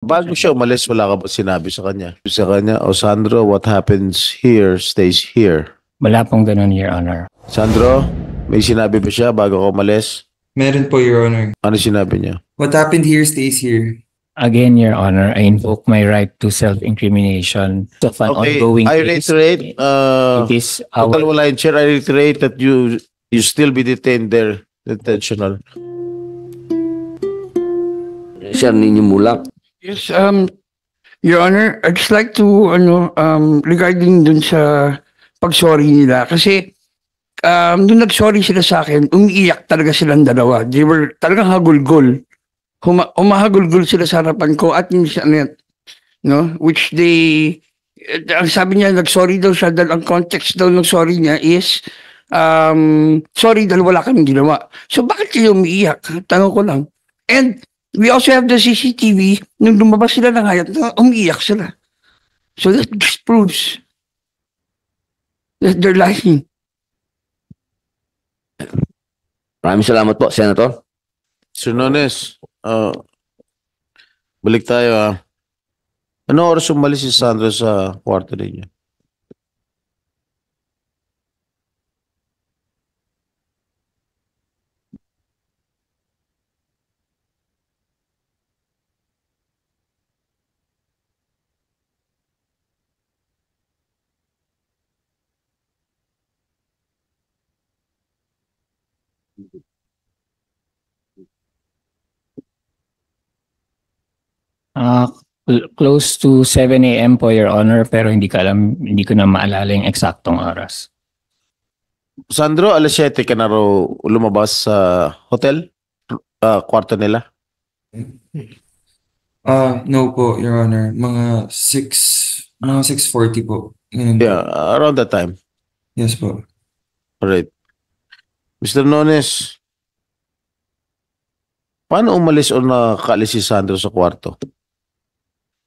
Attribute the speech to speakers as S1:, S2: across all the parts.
S1: Bago siya umalis, wala ka ba sinabi sa kanya? Sa kanya, "O Sandro, what happens here stays here."
S2: Wala pong ganun, Your Honor.
S1: Sandro, may sinabi ba siya bago ka umalis?
S3: Meron po, Your Honor.
S1: Ano sinabi niya?
S3: What happened here stays here.
S2: Again, Your Honor, I invoke my right to self-incrimination of an ongoing
S1: I
S2: case.
S1: reiterate,
S2: It is our...
S1: Total Wala Chair, I reiterate that you still be detained there, detentional.
S4: Sir Nino Mulak.
S5: Yes, Your Honor, I'd just like to, regarding dun sa pag-sorry nila. Kasi, nung nag-sorry sila sa akin, umiiyak talaga silang dalawa. They were talagang hagulgol. Umahagulgol sila sa harapan ko at minsan, no? Which they, ang sabi niya, nag-sorry daw siya dahil ang context daw ng sorry niya is, sorry dahil wala kaming ginawa. So, bakit kayo umiiyak? Tanong ko lang. And, we also have the CCTV, nung lumabas sila ng hayat, umiiyak sila. So that just proves that they're lying.
S4: Maraming salamat po, Senator.
S1: Sir Nones, balik tayo. Ano oras umalis si Sandro sa kwarto ninyo?
S2: Close to 7 a.m. po, Your Honor, pero hindi ko na maalala yung eksaktong oras.
S1: Sandro, alas 7 ka na raw lumabas sa hotel? Kwarto nila?
S3: No po, Your Honor. Mga 6:40 po. Ganun.
S1: Yeah, around that time.
S3: Yes po.
S1: Alright. Mr. Nones, paano umalis o nakaalis si Sandro sa kwarto?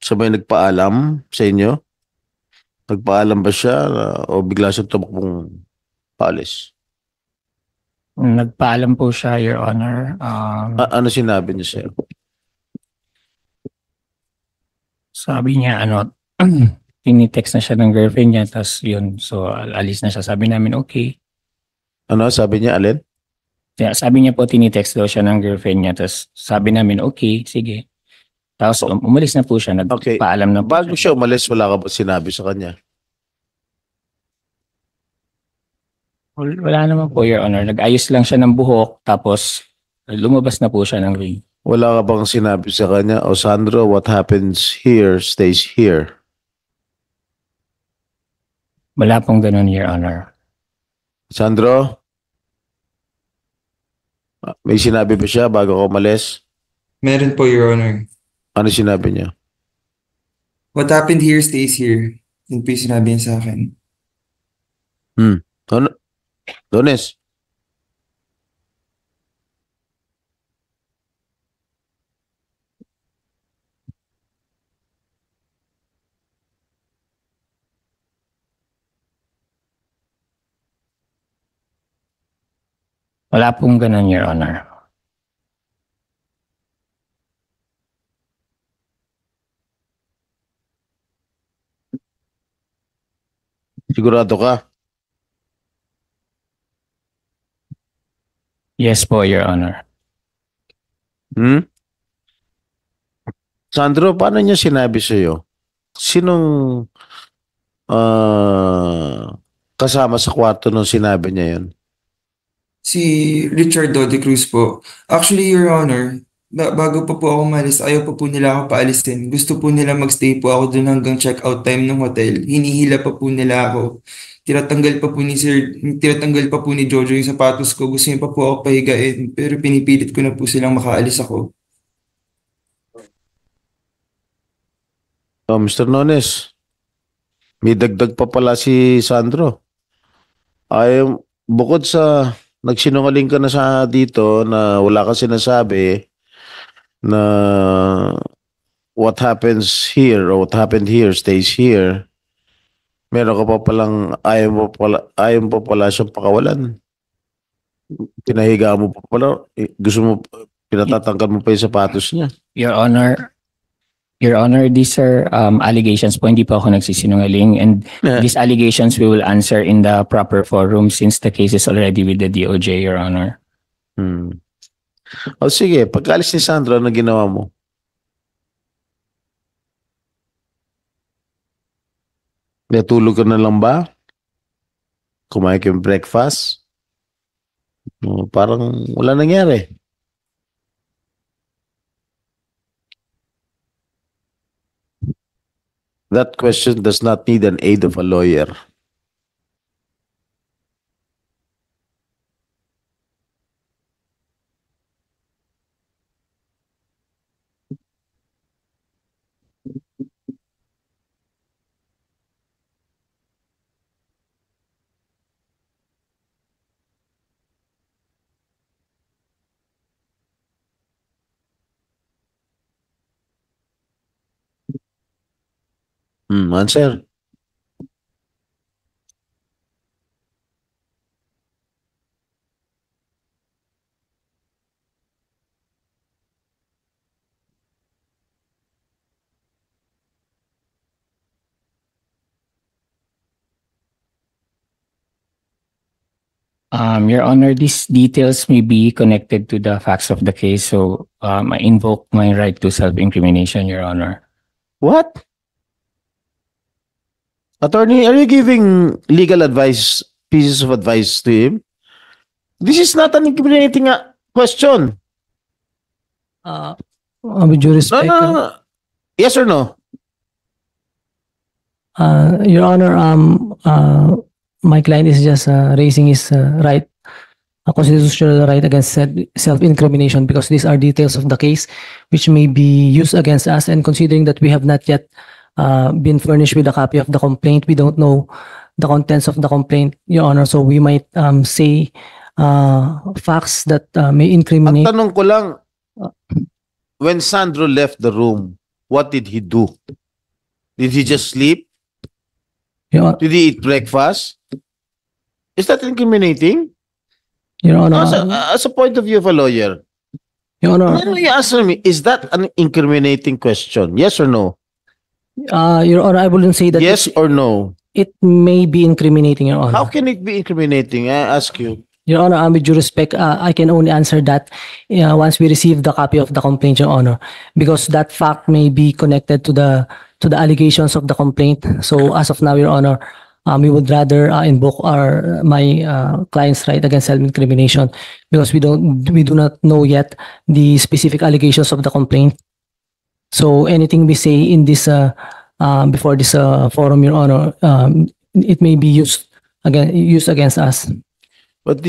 S1: Sabay nagpaalam sa inyo? Nagpaalam ba siya o bigla siya tumakbong paalis?
S2: Nagpaalam po siya, Your Honor.
S1: Ano sinabi niya sa'yo?
S2: Sabi niya, tinitext na siya ng girlfriend niya, tapos yun, so alis na siya. Sabi namin, okay.
S1: Ano? Sabi niya, alin?
S2: Yeah, sabi niya po, tinitext daw siya ng girlfriend niya, tapos sabi namin, okay, sige. Tapos umalis na po siya, nagpaalam na po.
S1: Bago siya umalis, wala ka ba sinabi sa kanya?
S2: Wala naman po, Your Honor. Nag-ayos lang siya ng buhok, tapos lumabas na po siya ng ring.
S1: Wala ka bang sinabi sa kanya, "O Sandro, what happens here stays here"?
S2: Wala pong ganun, Your Honor.
S1: Sandro? May sinabi ba siya bago ka umalis?
S3: Meron po, Your Honor.
S1: Ano sinabi niya?
S3: What happened here stays here. Yun po yung sinabi niya sa akin.
S1: Dones?
S2: Wala pong ganun, Your Honor.
S1: Sigurado ka?
S2: Yes po, Your Honor.
S1: Sandro, paano niya sinabi sa'yo? Sinong kasama sa kwarto nung sinabi niya yun?
S3: Si Richard De Cruz po. Actually, Your Honor, bago pa po ako umalis, ayaw pa po nila ako paalisin. Gusto po nila magstay po ako dun hanggang check-out time ng hotel. Hinihila pa po nila ako. Tinatanggal pa po ni Jojo yung sapatos ko. Gusto niya pa po ako pahigain. Pero pinipilit ko na po silang makaalis ako.
S1: Mr. Nones, may dagdag pa pala si Sandro. Bukod sa nagsinungaling ka na sa dito na wala ka sinasabi na what happens here or what happened here stays here, meron ka pa palang ayaw mo pala siyang pakawalan. Pinahiga mo pa pala. Gusto mo, pinatatanggal mo pa yung sapatos niya.
S2: Your Honor, Your Honor, these are allegations po, hindi po ako nagsisinungaling, and these allegations we will answer in the proper forum since the case is already with the DOJ, Your Honor.
S1: O sige, pagkaalis ni Sandro, ano ginawa mo? Natulog ka na lang ba? Kumain ka yung breakfast? Parang wala nangyari. That question does not need an aid of a lawyer. Answer.
S2: Your Honor, these details may be connected to the facts of the case, so I invoke my right to self-incrimination, Your Honor.
S1: What? Attorney, are you giving legal advice, pieces of advice to him? This is not an incriminating question.
S6: With due
S1: No,
S6: respect,
S1: no. Yes or no?
S6: Your Honor, my client is just raising his right, a constitutional right against self-incrimination, because these are details of the case which may be used against us, and considering that we have not yet been furnished with a copy of the complaint, we don't know the contents of the complaint, Your Honor, so we might say facts that may
S1: Ang
S6: incriminate.
S1: tanong ko lang, when Sandro left the room, what did he do? Did he just sleep?
S6: Your
S1: Did he eat breakfast? Is that incriminating?
S6: Honor,
S1: As a point of view of a lawyer,
S6: Your Honor,
S1: when you answer me, is that an incriminating question? Yes or no?
S6: Your Honor, I wouldn't say that
S1: Yes or no?
S6: it may be incriminating, Your Honor.
S1: How can it be incriminating? I ask you.
S6: Your Honor, with due respect, I can only answer that once we receive the copy of the complaint, Your Honor, because that fact may be connected to the allegations of the complaint. So as of now, Your Honor, we would rather invoke my client's right against self-incrimination, because we do not know yet the specific allegations of the complaint. So anything we say in this before this forum, Your Honor, it may be used against us.
S1: But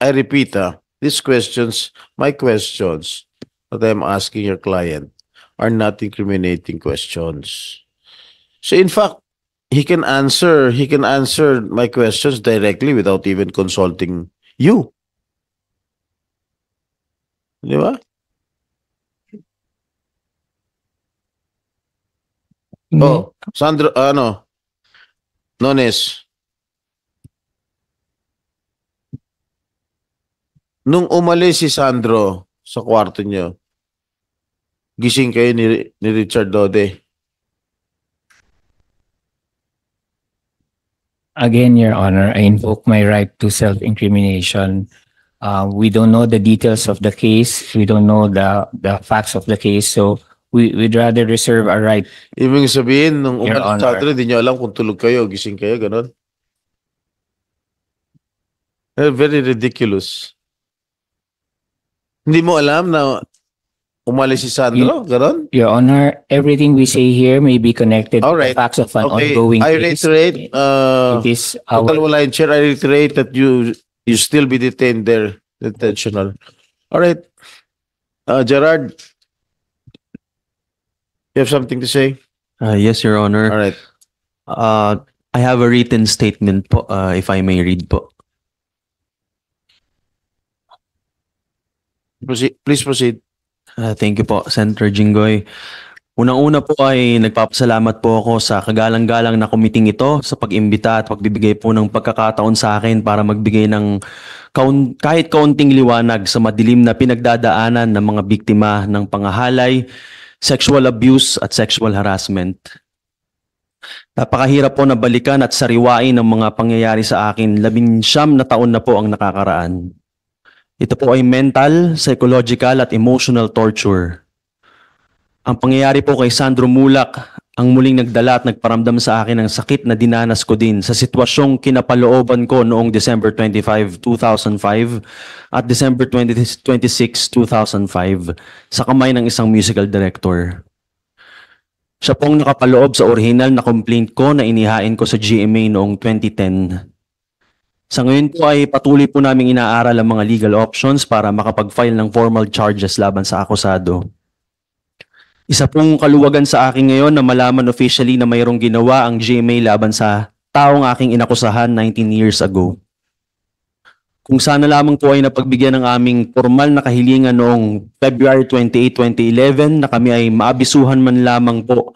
S1: I repeat, these questions, my questions that I'm asking your client are not incriminating questions. So in fact, he can answer my questions directly without even consulting you. Di ba? Oh, Sandro, Nones. Nung umalis si Sandro sa kwarto niyo, gising kayo ni Richard Dode.
S2: Again, Your Honor, I invoke my right to self-incrimination. We don't know the details of the case. We don't know the facts of the case. So we'd rather reserve our right.
S1: Ibig sabihin, nung
S2: Your
S1: umalis si
S2: Honor.
S1: Sandro, hindi niyo alam kung tulog kayo, gising kayo, ganon. Very ridiculous. Hindi mo alam na umalis si Sandro, ganon?
S2: Your Honor, everything we say here may be connected
S1: All
S2: to
S1: right.
S2: the facts of an
S1: Okay,
S2: ongoing
S1: I
S2: case.
S1: reiterate,
S2: It is our
S1: Total wala in chair, I reiterate that you still be detained there, detentional. All right. Gerard, you have something to say?
S7: Yes, Your Honor.
S1: All right.
S7: I have a written statement po, if I may read po.
S1: Please proceed.
S7: Thank you po, Senator Jinggoy. Unang-una po ay nagpapasalamat po ako sa kagalang-galang na komiting ito sa pag-imbita at pagbibigay po ng pagkakataon sa akin para magbigay ng kahit kaunting liwanag sa madilim na pinagdadaanan ng mga biktima ng pangahalay sexual abuse at sexual harassment. Napakahirap po na balikan at sariwain ang mga pangyayari sa akin. 19 na taon na po ang nakakaraan. Ito po ay mental, psychological at emotional torture. Ang pangyayari po kay Sandro Mulak ang muling nagdala at nagparamdam sa akin ng sakit na dinanas ko din sa sitwasyong kinapalooban ko noong December 25, 2005 at December 26, 2005 sa kamay ng isang musical director. Siya pong nakapaloob sa original na complaint ko na inihain ko sa GMA noong 2010. Sa ngayon po ay patuloy po naming inaaral ang mga legal options para makapag-file ng formal charges laban sa akusado. Isa pong kaluwagan sa akin ngayon na malaman officially na mayroong ginawa ang GMA laban sa taong aking inakusahan 19 years ago. Kung sana lamang po ay napagbigyan ng aming formal na kahilingan noong February 28, 2011 na kami ay maabisuhan man lamang po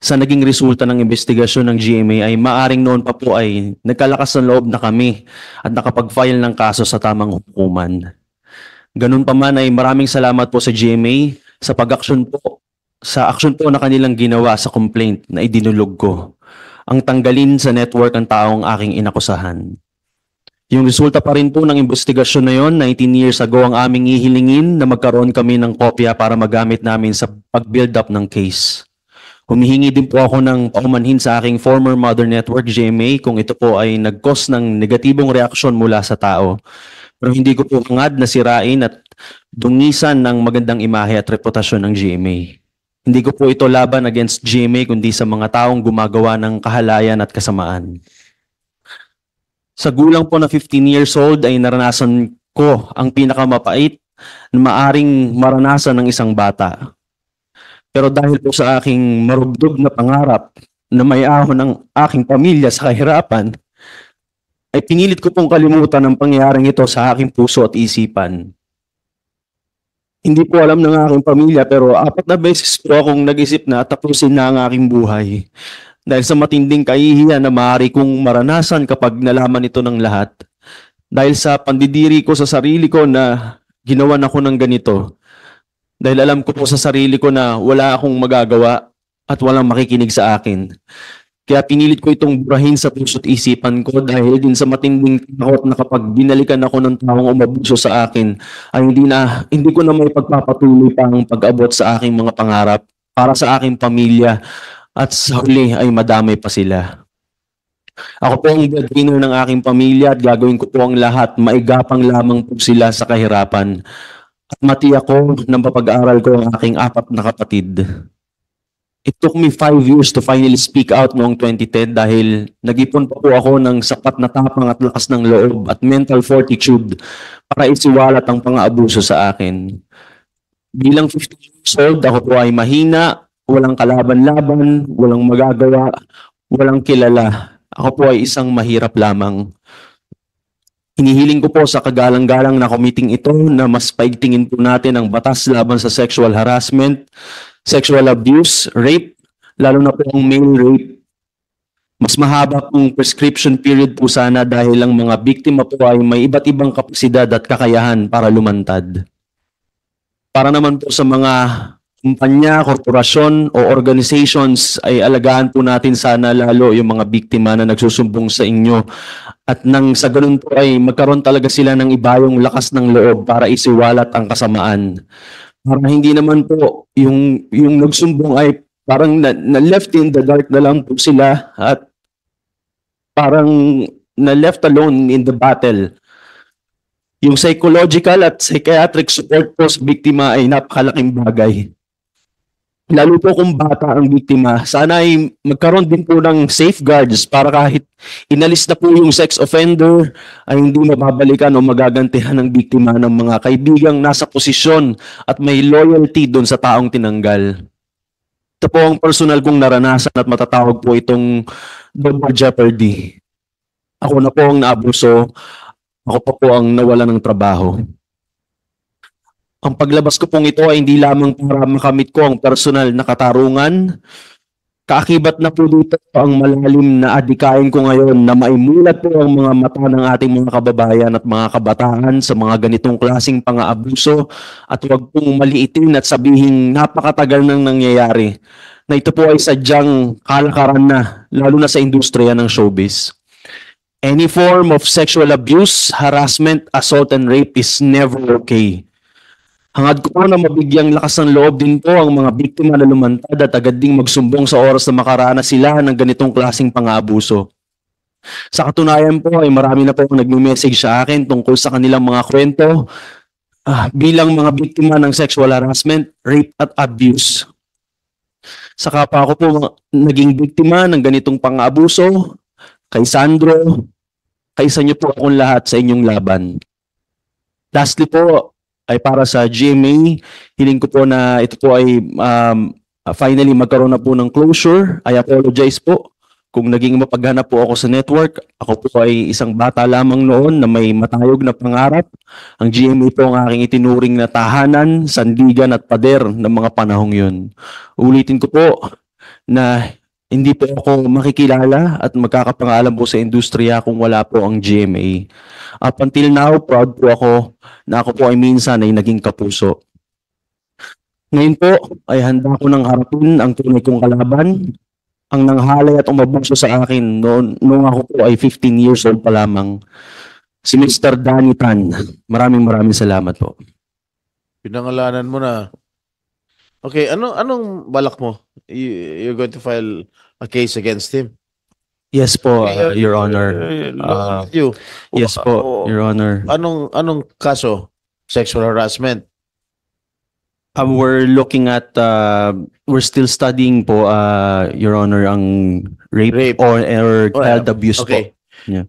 S7: sa naging resulta ng investigasyon ng GMA ay maaring noon pa po ay nagkalakas ng loob na kami at nakapag-file ng kaso sa tamang hukuman. Ganun pa man ay maraming salamat po sa GMA sa pag-aksyon po sa aksyon po na kanilang ginawa sa complaint na idinulog ko, ang tanggalin sa network ang taong aking inakusahan. Yung resulta pa rin po ng investigasyon na yon, 19 years ago ang aming ihilingin na magkaroon kami ng kopya para magamit namin sa pag-build up ng case. Humihingi din po ako ng paumanhin sa aking former mother network GMA kung ito po ay nag-cause ng negatibong reaksyon mula sa tao. Pero hindi ko po hangad na sirain at dungisan ng magandang imahe at reputasyon ng GMA. Hindi ko po ito laban against GMA kundi sa mga taong gumagawa ng kahalayan at kasamaan. Sa gulang po na 15 years old ay naranasan ko ang pinakamapait na maaring maranasan ng isang bata. Pero dahil po sa aking marubdob na pangarap na may ahon ng aking pamilya sa kahirapan, ay pinilit ko pong kalimutan ang pangyayaring ito sa aking puso at isipan. Hindi po alam ng aking pamilya pero 4 na beses po akong nag-isip na tapusin na ang aking buhay. Dahil sa matinding kahihiyan na maaari kong maranasan kapag nalaman ito ng lahat. Dahil sa pandidiri ko sa sarili ko na ginawan ako ng ganito. Dahil alam ko po sa sarili ko na wala akong magagawa at walang makikinig sa akin. Kaya pinilit ko itong burahin sa puso't isipan ko dahil din sa matinding takot na kapag binalikan ako ng taong umabuso sa akin ay hindi ko na may pagpapatuloy pa ang pag-abot sa aking mga pangarap para sa aking pamilya at sa huli ay madamay pa sila. Ako po ang breadwinner ng aking pamilya at gagawin ko po ang lahat, maigapang lamang po sila sa kahirapan. At matiyak ko ng papag-aaral ko ang aking 4 na kapatid. It took me 5 years to finally speak out noong 2010 dahil nag-ipon pa po ako ng sapat na tapang at lakas ng loob at mental fortitude para isiwalat ang pang-aabuso sa akin. Bilang 15 years old, ako po ay mahina, walang kalaban-laban, walang magagawa, walang kilala. Ako po ay isang mahirap lamang. Hinihiling ko po sa kagalang-galang na committee ito na mas paigtingin po natin ang batas laban sa sexual harassment, sexual abuse, rape, lalo na po ang male rape. Mas mahaba pong prescription period po sana dahil ang mga biktima po ay may iba't ibang kapasidad at kakayahan para lumantad. Para naman po sa mga kumpanya, korporasyon o organizations ay alagaan po natin sana lalo yung mga biktima na nagsusumbong sa inyo at nang sa ganun po ay magkaroon talaga sila ng ibayong lakas ng loob para isiwalat ang kasamaan. Para hindi naman po yung nagsumbong ay parang na left in the dark na lang po sila at parang na left alone in the battle. Yung psychological at psychiatric support po sa biktima ay napakalaking bagay. Lalo po kung bata ang biktima, sana ay magkaroon din po ng safeguards para kahit inalis na po yung sex offender ay hindi mababalikan o magagantihan ng biktima ng mga kaibigang nasa posisyon at may loyalty doon sa taong tinanggal. Ito po ang personal kong naranasan at matatawag po itong double jeopardy. Ako na po ang naabuso, ako pa po ang nawala ng trabaho. Ang paglabas ko pong ito ay hindi lamang para makamit ko ang personal na katarungan, Kaakibat na po dito ang malalim na adikain ko ngayon na maimulat po ang mga mata ng ating mga kababayan at mga kabataan sa mga ganitong klaseng pang-aabuso at huwag pong maliitin at sabihin napakatagal nang nangyayari na ito po ay sadyang kalakaran na, lalo na sa industriya ng showbiz. Any form of sexual abuse, harassment, assault, and rape is never okay. Hangad ko po na mabigyang lakas ng loob din po ang mga biktima na lumantad at agad ding magsumbong sa oras na makaranas sila ng ganitong klaseng pang-aabuso. Sa katunayan po ay marami na po nagme-message sa akin tungkol sa kanilang mga kwento bilang mga biktima ng sexual harassment, rape at abuse. Saka pa ako po naging biktima ng ganitong pang-aabuso kay Sandro, kaysa niyo po akong lahat sa inyong laban. Lastly po, ay para sa GMA, hiling ko po na ito po ay finally magkaroon na po ng closure. I apologize po kung naging mapaghanap po ako sa network. Ako po ay isang bata lamang noon na may matayog na pangarap. Ang GMA po ang aking itinuring na tahanan, sandigan at pader ng mga panahong yun. Ulitin ko po na hindi po ako makikilala at magkakapangalan po sa industriya kung wala po ang GMA. Up until now, proud po ako na ako po ay minsan ay naging kapuso. Ngayon po ay handa ko nang harapin ang tunay kong kalaban, ang nanghalay at umabuso sa akin noong ako po ay 15 years old pa lamang. Si Mr. Danny Tan. Maraming salamat po.
S1: Pinangalanan mo na. Okay, anong balak mo? You're going to file a case against him?
S7: Yes po, Your Honor.
S1: You.
S7: Yes po, Your Honor.
S1: Anong kaso? Sexual harassment?
S7: We're looking at, we're still studying po, Your Honor, ang rape. or child abuse
S1: Okay.
S7: po. Yeah.